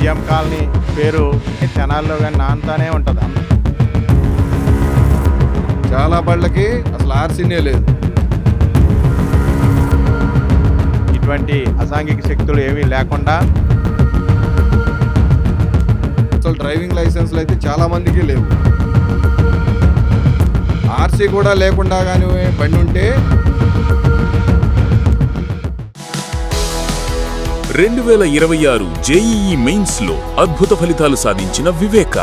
CM colony పేరు తెనాల్లో కానీ నాంతానే ఉంటుంది. చాలా బళ్ళకి అసలు ఆర్సీనే లేదు. ఇటువంటి అసాంఘిక శక్తులు ఏమీ లేకుండా అసలు డ్రైవింగ్ లైసెన్స్లు అయితే చాలా మందికి లేవు. ఆర్సీ కూడా లేకుండా కానీ బండి ఉంటే 2026 జేఈఈ మెయిన్స్ లో అద్భుత ఫలితాలు సాధించిన వివేక.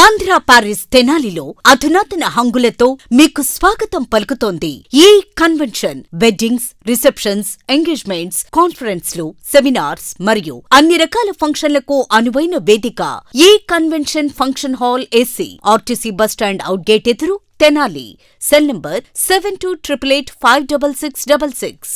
ఆంధ్ర పారిస్ తెనాలిలో అధునాతన హంగులతో మీకు స్వాగతం పలుకుతోంది ఈ కన్వెన్షన్. వెడ్డింగ్స్, రిసెప్షన్స్, ఎంగేజ్మెంట్స్, కాన్ఫరెన్స్లు, సెమినార్స్ మరియు అన్ని రకాల ఫంక్షన్లకు అనువైన వేదిక. ఈ convention function hall AC, RTC bus stand out gate ఎదురు, తెనాలి. Cell number 7288856666.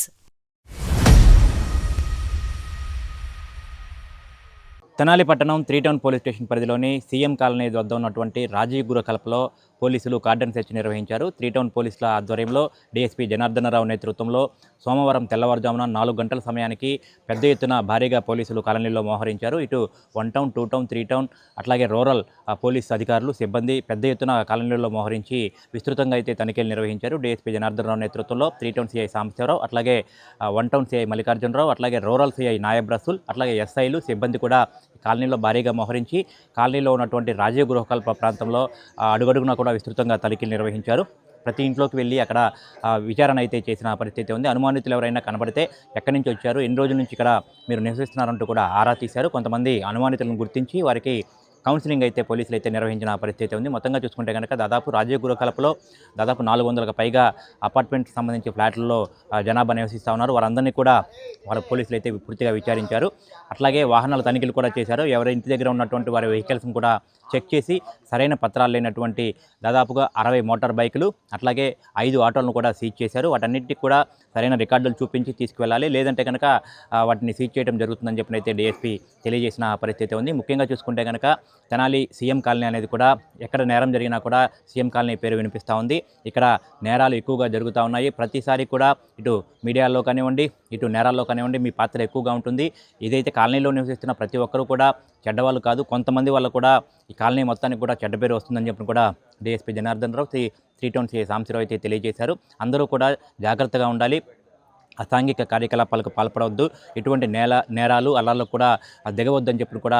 తెనాలి పట్టణం 3 టౌన్ పోలీస్ స్టేషన్ పరిధిలోని సీఎం కాలనీ వద్ద ఉన్నటువంటి రాజీవ్ గృహ కల్పలో పోలీసులు కార్డన్ సెర్చ్ నిర్వహించారు. 3 టౌన్ పోలీసుల ఆధ్వర్యంలో డీఎస్పీ జనార్దనరావు నేతృత్వంలో సోమవారం తెల్లవారుజామున 4 గంటల సమయానికి పెద్ద ఎత్తున భారీగా పోలీసులు కాలనీలో మోహరించారు. ఇటు 1 టౌన్, 2 టౌన్, 3 టౌన్ అట్లాగే రూరల్ పోలీస్ అధికారులు, సిబ్బంది పెద్ద ఎత్తున కాలనీలో మోహరించి విస్తృతంగా అయితే తనిఖీలు నిర్వహించారు. డీఎస్పీ జనార్దనరావు నేతృత్వంలో 3 టౌన్ సిఐ సాంబశివరావు, అట్లాగే 1 టౌన్ సిఐ మల్లికార్జునరావు, అట్లాగే రూరల్ సిఐ నాయబ్ రసూల్, అట్లాగే ఎస్ఐలు, సిబ్బంది కూడా కాలనీలో భారీగా మోహరించి కాలనీలో ఉన్నటువంటి రాజీవ్ గృహకల్ప ప్రాంతంలో అడుగడుగునా కూడా విస్తృతంగా తనిఖీలు నిర్వహించారు. ప్రతి ఇంట్లోకి వెళ్ళి అక్కడ విచారణ అయితే చేసిన పరిస్థితి ఉంది. అనుమానితులు ఎవరైనా కనబడితే ఎక్కడి నుంచి వచ్చారు, ఎన్ని రోజుల నుంచి ఇక్కడ మీరు నివసిస్తున్నారంటూ కూడా ఆరా తీశారు. కొంతమంది అనుమానితులను గుర్తించి వారికి కౌన్సిలింగ్ అయితే పోలీసులు అయితే నిర్వహించిన పరిస్థితి ఉంది. మొత్తంగా చూసుకుంటే కనుక దాదాపు రాజీవ్ గృహకల్పలో దాదాపు 400కు పైగా అపార్ట్మెంట్కి సంబంధించి ఫ్లాట్లలో జనాభా నివసిస్తూ ఉన్నారు. వారందరినీ కూడా వాళ్ళ పోలీసులు అయితే పూర్తిగా విచారించారు. అట్లాగే వాహనాల తనిఖీలు కూడా చేశారు. ఎవరి ఇంటి దగ్గర ఉన్నటువంటి వారి వెహికల్స్ని కూడా చెక్ చేసి సరైన పత్రాలు లేనటువంటి దాదాపుగా 60 మోటార్ బైకులు, అట్లాగే 5 ఆటోలను కూడా సీజ్ చేశారు. వాటన్నిటికీ కూడా సరైన రికార్డులు చూపించి తీసుకువెళ్ళాలి, లేదంటే కనుక వాటిని సీజ్ చేయడం జరుగుతుందని చెప్పినైతే డీఎస్పీ తెలియజేసిన పరిస్థితి ఉంది. ముఖ్యంగా చూసుకుంటే కనుక తెనాలి సీఎం కాలనీ అనేది కూడా ఎక్కడ నేరం జరిగినా కూడా సీఎం కాలనీ పేరు వినిపిస్తూ ఉంది. ఇక్కడ నేరాలు ఎక్కువగా జరుగుతూ ఉన్నాయి. ప్రతిసారి కూడా ఇటు మీడియాలో కానివ్వండి, ఇటు నేరాల్లో కానివ్వండి మీ పాత్ర ఎక్కువగా ఉంటుంది. ఇదైతే కాలనీలో నివసిస్తున్న ప్రతి ఒక్కరూ కూడా చెడ్డవాళ్ళు కాదు, కొంతమంది వల్ల కూడా ఈ కాలనీ మొత్తానికి కూడా చెడ్డ పేరు వస్తుందని చెప్పి కూడా DSP Janardhana Rao 3 town CI Sambasivarao అయితే తెలియజేశారు. అందరూ కూడా జాగ్రత్తగా ఉండాలి, అసాంఘిక కార్యకలాపాలకు పాల్పడవద్దు, ఇటువంటి నేరాలు అల్లాలకు కూడా దిగవద్దని చెప్పి కూడా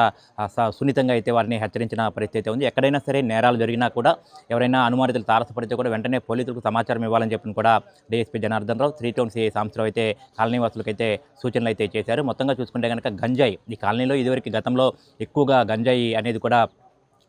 సున్నితంగా అయితే వారిని హెచ్చరించిన పరిస్థితి ఉంది. ఎక్కడైనా సరే నేరాలు జరిగినా కూడా ఎవరైనా అనుమానితులు తారసపడితే కూడా వెంటనే పోలీసులకు సమాచారం ఇవ్వాలని చెప్పి కూడా DSP Janardhana Rao 3 town CI Sambasivarao అయితే కాలనీవాసులకు అయితే సూచనలు అయితే చేశారు. మొత్తంగా చూసుకుంటే కనుక గంజాయి ఈ కాలనీలో ఇదివరకు గతంలో ఎక్కువగా గంజాయి అనేది కూడా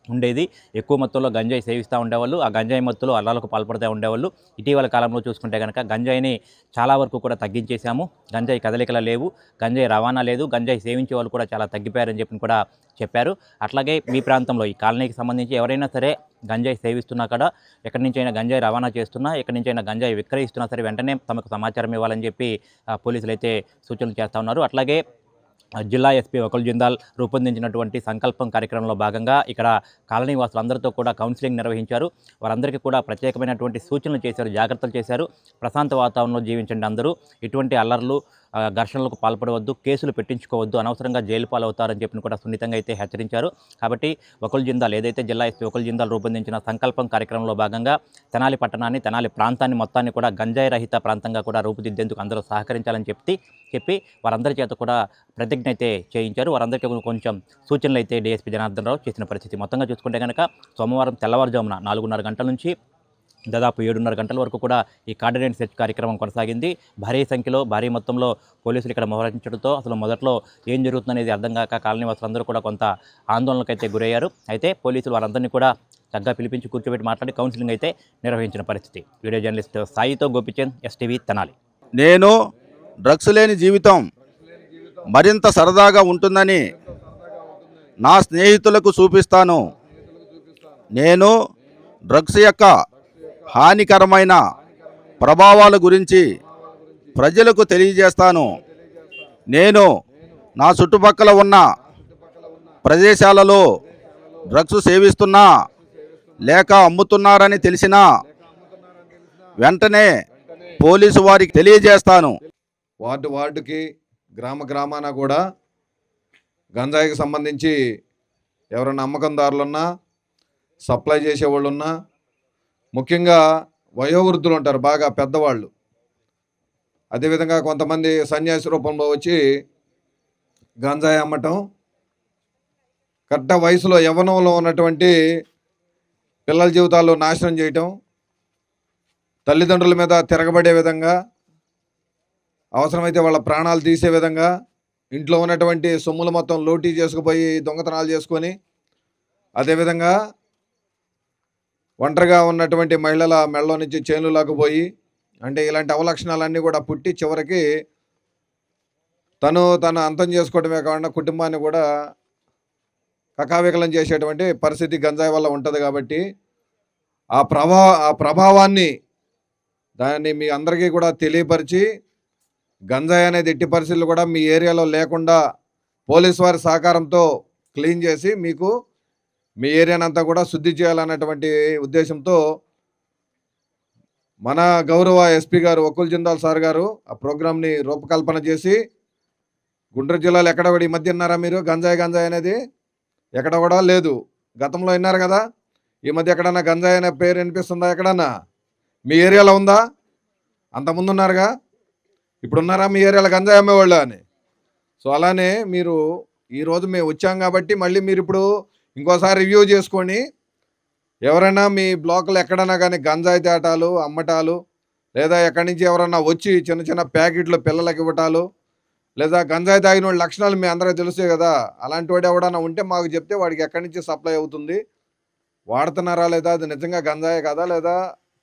ఉండేది. ఎక్కువ మొత్తంలో గంజాయి సేవిస్తూ ఉండేవాళ్ళు. ఆ గంజాయి మత్తులో అల్లాలకు పాల్పడుతూ ఉండేవాళ్ళు. ఇటీవల కాలంలో చూసుకుంటే కనుక గంజాయిని చాలా వరకు కూడా తగ్గించేశాము. గంజాయి కదలికలు లేవు, గంజాయి రవాణా లేదు, గంజాయి సేవించే వాళ్ళు కూడా చాలా తగ్గిపోయారని చెప్పి కూడా చెప్పారు. అట్లాగే మీ ప్రాంతంలో ఈ కాలనీకి సంబంధించి ఎవరైనా సరే గంజాయి సేవిస్తున్నా కూడా, ఎక్కడి నుంచి అయినా గంజాయి రవాణా చేస్తున్నా, ఎక్కడి నుంచి అయినా గంజాయి విక్రయిస్తున్నా సరే వెంటనే తమకు సమాచారం ఇవ్వాలని చెప్పి పోలీసులు అయితే సూచనలు చేస్తూ ఉన్నారు. అట్లాగే జిల్లా ఎస్పీ వకుల్ జిందాల్ రూపొందించినటువంటి సంకల్పం కార్యక్రమంలో భాగంగా ఇక్కడ కాలనీ వాసులందరితో కూడా కౌన్సిలింగ్ నిర్వహించారు. వారందరికీ కూడా ప్రత్యేకమైనటువంటి సూచనలు చేశారు, జాగ్రత్తలు చేశారు. ప్రశాంత వాతావరణంలో జీవించండి, అందరూ ఎటువంటి అల్లర్లు ఘర్షణలకు పాల్పడవద్దు, కేసులు పెట్టించుకోవద్దు, అనవసరంగా జైలు పాలవుతారని చెప్పి కూడా సున్నితంగా అయితే హెచ్చరించారు. కాబట్టి వకుల్ జిందాల్ ఏదైతే జిల్లా ఎస్పీ వకుల్ జిందాల్ రూపొందించిన సంకల్పం కార్యక్రమంలో భాగంగా తెనాలి పట్టణాన్ని, తెనాలి ప్రాంతాన్ని మొత్తాన్ని కూడా గంజాయి రహిత ప్రాంతంగా కూడా రూపుదిద్దేందుకు అందరూ సహకరించాలని చెప్పి వారందరి చేత కూడా ప్రతిజ్ఞ అయితే చేయించారు. వారందరికీ కొంచెం సూచనలు అయితే డీఎస్పీ జనార్దనరావు చేసిన పరిస్థితి. మొత్తంగా చూసుకుంటే కనుక సోమవారం తెల్లవారుజామున 4:30 గంటల నుంచి దాదాపు 7:30 గంటల వరకు కూడా ఈ కార్డినెంట్ సెర్చ్ కార్యక్రమం కొనసాగింది. భారీ మొత్తంలో పోలీసులు ఇక్కడ మోహరించడంతో అసలు మొదట్లో ఏం జరుగుతుందనేది అర్థం కాక కాలనీ వాసులందరూ కూడా కొంత ఆందోళనకైతే గురయ్యారు. అయితే పోలీసులు వారందరినీ కూడా చక్కగా పిలిపించి కూర్చోబెట్టి మాట్లాడి కౌన్సిలింగ్ అయితే నిర్వహించిన పరిస్థితి. వీడియో జర్నలిస్ట్ సాయితో గోపిచంద్, ఎస్టీవీ తెనాలి. నేను డ్రగ్స్ లేని జీవితం మరింత సరదాగా ఉంటుందని నా స్నేహితులకు చూపిస్తాను. నేను డ్రగ్స్ యొక్క హానికరమైన ప్రభావాల గురించి ప్రజలకు తెలియజేస్తాను. నేను నా చుట్టుపక్కల ఉన్న ప్రదేశాలలో డ్రగ్స్ సేవిస్తున్నా లేక అమ్ముతున్నారని తెలిసినా వెంటనే పోలీసు వారికి తెలియజేస్తాను. వార్డుకి గ్రామాన కూడా గంజాయికి సంబంధించి ఎవరైనా అమ్మకందారులున్నా, సప్లై చేసేవాళ్ళున్నా, ముఖ్యంగా వయోవృద్ధులు ఉంటారు, బాగా పెద్దవాళ్ళు. అదేవిధంగా కొంతమంది సన్యాసి రూపంలో వచ్చి గంజాయి అమ్మటం, కరెక్ట్ వయసులో యవ్వనంలో ఉన్నటువంటి పిల్లల జీవితాలు నాశనం చేయటం, తల్లిదండ్రుల మీద తిరగబడే విధంగా, అవసరమైతే వాళ్ళ ప్రాణాలు తీసే విధంగా, ఇంట్లో ఉన్నటువంటి సొమ్ములు మొత్తం లోటీ చేసుకుపోయి దొంగతనాలు చేసుకొని, అదేవిధంగా ఒంటరిగా ఉన్నటువంటి మహిళల మెడలో నుంచి చైన్లు లాక్కుపోయి, అంటే ఇలాంటి అవలక్షణాలన్నీ కూడా పుట్టి చివరికి తను అంతం చేసుకోవడమే కాకుండా కుటుంబాన్ని కూడా కకావికలం చేసేటువంటి పరిస్థితి గంజాయి వల్ల ఉంటుంది. కాబట్టి ఆ ప్రభావాన్ని దాన్ని మీ అందరికీ కూడా తెలియపరిచి, గంజాయి అనేది ఎట్టి పరిస్థితులు కూడా మీ ఏరియాలో లేకుండా పోలీసు వారి సహకారంతో క్లీన్ చేసి మీకు మీ ఏరియానంతా కూడా శుద్ధి చేయాలన్నటువంటి ఉద్దేశంతో మన గౌరవ ఎస్పీ గారు వకుల్ జిందాల్ సార్ గారు ఆ ప్రోగ్రామ్ని రూపకల్పన చేసి, గుంటూరు జిల్లాలో ఎక్కడ కూడా ఈ మధ్య విన్నారా మీరు గంజాయి అనేది? ఎక్కడ కూడా లేదు. గతంలో విన్నారు కదా, ఈ మధ్య ఎక్కడన్నా గంజాయి అనే పేరు వినిపిస్తుందా? ఎక్కడన్నా మీ ఏరియాలో ఉందా? అంతకుముందు ఉన్నారుగా, ఇప్పుడున్నారా మీ ఏరియాలో గంజాయి అమ్మేవాళ్ళు అని? సో అలానే మీరు ఈరోజు మేము వచ్చాం కాబట్టి మళ్ళీ మీరు ఇప్పుడు ఇంకోసారి రివ్యూ చేసుకొని, ఎవరైనా మీ బ్లాక్లో ఎక్కడన్నా కానీ గంజాయి తేటాలు అమ్మటాలు, లేదా ఎక్కడి నుంచి ఎవరన్నా వచ్చి చిన్న చిన్న ప్యాకెట్లు పిల్లలకి ఇవ్వటాలు, లేదా గంజాయి తాగిన వాళ్ళ లక్షణాలు మీ అందరికీ తెలుస్తాయి కదా, అలాంటి వాడు ఎవడన్నా ఉంటే మాకు చెప్తే వాడికి ఎక్కడి నుంచి సప్లై అవుతుంది, వాడుతున్నారా లేదా, అది నిజంగా గంజాయి కదా, లేదా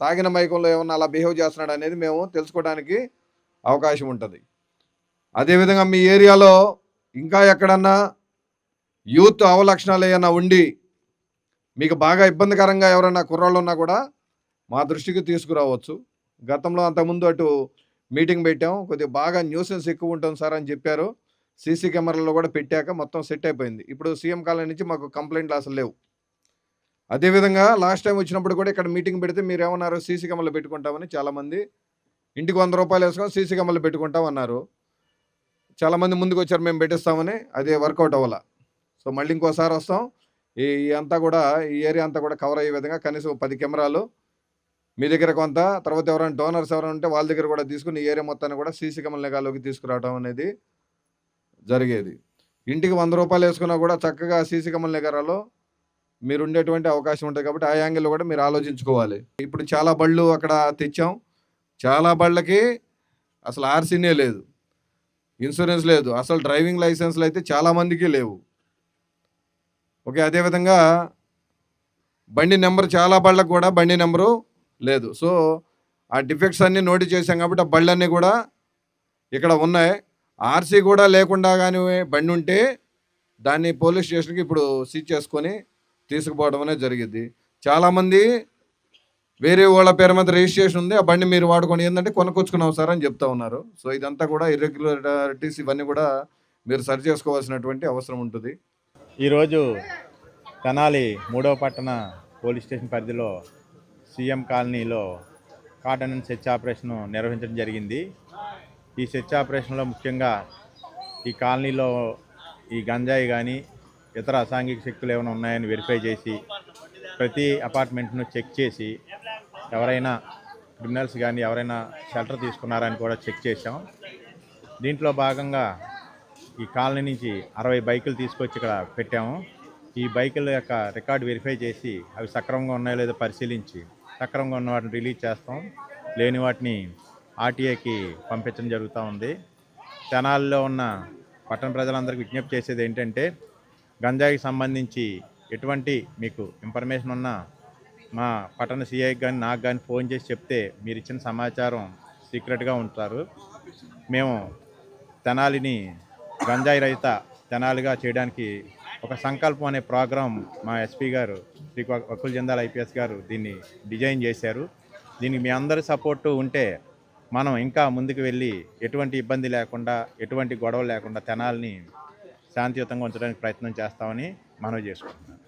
తాగిన మైకంలో ఏమన్నా అలా బిహేవ్ చేస్తున్నాడు అనేది మేము తెలుసుకోవడానికి అవకాశం ఉంటుంది. అదేవిధంగా మీ ఏరియాలో ఇంకా ఎక్కడన్నా యూత్ అవలక్షణాలు ఏమైనా ఉండి మీకు బాగా ఇబ్బందికరంగా ఎవరైనా కుర్రాళ్ళు ఉన్నా కూడా మా దృష్టికి తీసుకురావచ్చు. గతంలో అంతకుముందు అటు మీటింగ్ పెట్టాం, కొద్దిగా బాగా న్యూసెన్స్ ఎక్కువ ఉంటుంది సార్ అని చెప్పారు. సీసీ కెమెరాలో కూడా పెట్టాక మొత్తం సెట్ అయిపోయింది. ఇప్పుడు సీఎం కాలనీ నుంచి మాకు కంప్లైంట్లు అసలు లేవు. అదేవిధంగా లాస్ట్ టైం వచ్చినప్పుడు కూడా ఇక్కడ మీటింగ్ పెడితే మీరు ఏమన్నారు, సీసీ కెమెరాలు పెట్టుకుంటామని. చాలామంది ఇంటికి 100 రూపాయలు వేసుకొని సీసీ కెమెరాలు పెట్టుకుంటామన్నారు. చాలామంది ముందుకు వచ్చారు మేము పెట్టిస్తామని, అదే వర్కౌట్ అవ్వాల. సో మళ్ళీ ఇంకోసారి వస్తాం, ఈ అంతా కూడా ఈ ఏరియా అంతా కూడా కవర్ అయ్యే విధంగా కనీసం 10 కెమెరాలు మీ దగ్గర కొంత, తర్వాత ఎవరైనా డోనర్స్ ఎవరైనా ఉంటే వాళ్ళ దగ్గర కూడా తీసుకుని ఈ ఏరియా మొత్తాన్ని కూడా సీసీ కెమెరా నిఘాలోకి తీసుకురావడం అనేది జరిగేది. ఇంటికి 100 రూపాయలు వేసుకున్నా కూడా చక్కగా సీసీ కెమెరా నిఘాలో మీరు ఉండేటువంటి అవకాశం ఉంటుంది. కాబట్టి ఆ యాంగిల్లో కూడా మీరు ఆలోచించుకోవాలి. ఇప్పుడు చాలా బళ్ళు అక్కడ తెచ్చాం, చాలా బళ్ళకి అసలు ఆర్సీనే లేదు, ఇన్సూరెన్స్ లేదు, అసలు డ్రైవింగ్ లైసెన్స్లు అయితే చాలామందికి లేవు. ఓకే, అదేవిధంగా బండి నెంబర్ చాలా బళ్ళకు కూడా బండి నెంబరు లేదు. సో ఆ డిఫెక్ట్స్ అన్నీ నోటీస్ చేశాం కాబట్టి ఆ బళ్ళన్నీ కూడా ఇక్కడ ఉన్నాయి. ఆర్సీ కూడా లేకుండా కానీ బండి ఉంటే దాన్ని పోలీస్ స్టేషన్కి ఇప్పుడు సీజ్ చేసుకొని తీసుకుపోవడం అనేది జరిగింది. చాలామంది వేరే వాళ్ళ పేరు మీద రిజిస్ట్రేషన్ ఉంది, ఆ బండి మీరు వాడుకొని ఏంటంటే కొనుక్కొచ్చుకున్నాం సార్ అని చెప్తా ఉన్నారు. సో ఇదంతా కూడా ఇర్రెగ్యులారిటీస్ ఇవన్నీ కూడా మీరు సరి చేసుకోవాల్సినటువంటి అవసరం ఉంటుంది. ఈరోజు తెనాలి 3వ పట్టణ పోలీస్ స్టేషన్ పరిధిలో సీఎం కాలనీలో కార్డన్ అండ్ సెర్చ్ ఆపరేషన్ నిర్వహించడం జరిగింది. ఈ సెర్చ్ ఆపరేషన్లో ముఖ్యంగా ఈ కాలనీలో ఈ గంజాయి కానీ ఇతర అసాంఘిక శక్తులు ఏమైనా ఉన్నాయని వెరిఫై చేసి ప్రతి అపార్ట్మెంట్ను చెక్ చేసి ఎవరైనా క్రిమినల్స్ కానీ ఎవరైనా షెల్టర్ తీసుకున్నారని కూడా చెక్ చేసాం. దీంట్లో భాగంగా ఈ కాలనీ నుంచి 60 బైకులు తీసుకొచ్చి ఇక్కడ పెట్టాము. ఈ బైకుల యొక్క రికార్డు వెరిఫై చేసి అవి సక్రమంగా ఉన్నాయో లేదో పరిశీలించి సక్రమంగా ఉన్న వాటిని రిలీజ్ చేస్తాం, లేని వాటిని ఆర్టీఏకి పంపించడం జరుగుతూ ఉంది. తెనాలిలో ఉన్న పట్టణ ప్రజలందరికీ విజ్ఞప్తి చేసేది ఏంటంటే, గంజాయికి సంబంధించి ఎటువంటి మీకు ఇన్ఫర్మేషన్ ఉన్నా మా పట్టణ సిఐకి కానీ నాకు కానీ ఫోన్ చేసి చెప్తే మీరు ఇచ్చిన సమాచారం సీక్రెట్గా ఉంటారు. మేము తెనాలిని గంజాయి రహిత తెనాలిగా చేయడానికి ఒక సంకల్పం అనే ప్రోగ్రాం మా ఎస్పీ గారు శ్రీ వకుల్ జిందాల్ ఐపీఎస్ గారు దీన్ని డిజైన్ చేశారు. దీనికి మీ అందరి సపోర్టు ఉంటే మనం ఇంకా ముందుకు వెళ్ళి ఎటువంటి ఇబ్బంది లేకుండా ఎటువంటి గొడవ లేకుండా తెనాలిని శాంతియుతంగా ఉంచడానికి ప్రయత్నం చేస్తామని మనవి చేసుకుంటున్నాను.